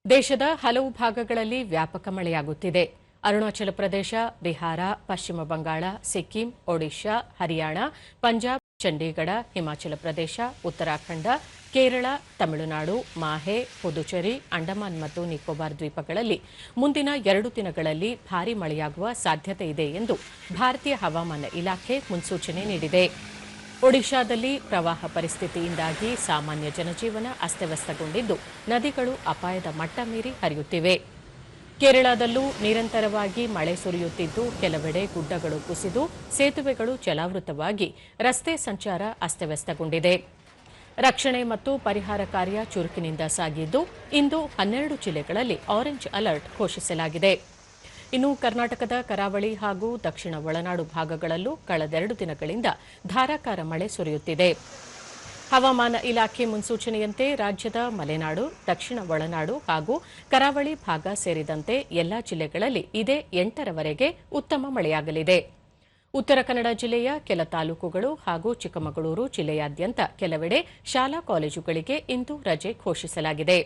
ದೇಶದ ಹಲವು ಭಾಗಗಳಲ್ಲಿ ವ್ಯಾಪಕ ಮಳೆಯಾಗುತ್ತಿದೆ. ಅರುಣಾಚಲ ಪ್ರದೇಶ, ಬಿಹಾರ, ಪಶ್ಚಿಮ ಬಂಗಾಳ, ಸಿಕ್ಕಿಂ, ಒಡಿಶಾ, ಹರಿಯಾಣ, ಪಂಜಾಬ್, ಚಂಡೀಗಢ, ಹಿಮಾಚಲ ಪ್ರದೇಶ, ಉತ್ತರಾಖಂಡ, ಕೇರಳ, ತಮಿಳುನಾಡು, ಮಾಹೆ, ಪುದುಚೇರಿ, ಅಂಡಮಾನ್ ಮತ್ತು ನಿಕೋಬಾರ್ ದ್ವೀಪಗಳಲ್ಲಿ ಮುಂದಿನ 2 ದಿನಗಳಲ್ಲಿ ಭಾರೀ ಮಳೆಯಾಗುವ ಸಾಧ್ಯತೆ ಇದೆ ಎಂದು ಭಾರತೀಯ ಹವಾಮಾನ ಇಲಾಖೆ ಮುನ್ಸೂಚನೆ ನೀಡಿದೆ. ಒಡಿಶಾದಲ್ಲಿ ಪ್ರವಾಹ ಪರಿಸ್ಥಿತಿಯಿಂದಾಗಿ ಸಾಮಾನ್ಯ ಜನಜೀವನ ಅಸ್ತವ್ಯಸ್ತಗೊಂಡಿದ್ದು, ನದಿಗಳು ಅಪಾಯದ ಮಟ್ಟ ಮೀರಿ ಹರಿಯುತ್ತಿವೆ. ಕೇರಳದಲ್ಲೂ ನಿರಂತರವಾಗಿ ಮಳೆ ಸುರಿಯುತ್ತಿದ್ದು, ಕೆಲವೆಡೆ ಗುಡ್ಡಗಳು ಕುಸಿದು ಸೇತುವೆಗಳು ಜಲಾವೃತವಾಗಿ ರಸ್ತೆ ಸಂಚಾರ ಅಸ್ತವ್ಯಸ್ತಗೊಂಡಿದೆ. ರಕ್ಷಣೆ ಮತ್ತು ಪರಿಹಾರ ಕಾರ್ಯ ಚುರುಕಿನಿಂದ ಸಾಗಿದ್ದು, ಇಂದು 12 ಜಿಲ್ಲೆಗಳಲ್ಲಿ ಆರೆಂಜ್ ಅಲರ್ಟ್ ಘೋಷಿಸಲಾಗಿದೆ. ಇನ್ನು ಕರ್ನಾಟಕದ ಕರಾವಳಿ ಹಾಗೂ ದಕ್ಷಿಣ ಒಳನಾಡು ಭಾಗಗಳಲ್ಲೂ ಕಳೆದ 2 ದಿನಗಳಿಂದ ಧಾರಾಕಾರ ಮಳೆ ಸುರಿಯುತ್ತಿದೆ. ಹವಾಮಾನ ಇಲಾಖೆ ಮುನ್ಸೂಚನೆಯಂತೆ ರಾಜ್ಯದ ಮಲೆನಾಡು, ದಕ್ಷಿಣ ಒಳನಾಡು ಹಾಗೂ ಕರಾವಳಿ ಭಾಗ ಸೇರಿದಂತೆ ಎಲ್ಲಾ ಜಿಲ್ಲೆಗಳಲ್ಲಿ ಇದೇ 8ರವರೆಗೆ ಉತ್ತಮ ಮಳೆಯಾಗಲಿದೆ. ಉತ್ತರ ಕನ್ನಡ ಜಿಲ್ಲೆಯ ಕೆಲ ತಾಲೂಕುಗಳು ಹಾಗೂ ಚಿಕ್ಕಮಗಳೂರು ಜಿಲ್ಲೆಯಾದ್ಯಂತ ಕೆಲವೆಡೆ ಶಾಲಾ ಕಾಲೇಜುಗಳಿಗೆ ಇಂದು ರಜೆ ಘೋಷಿಸಲಾಗಿದೆ.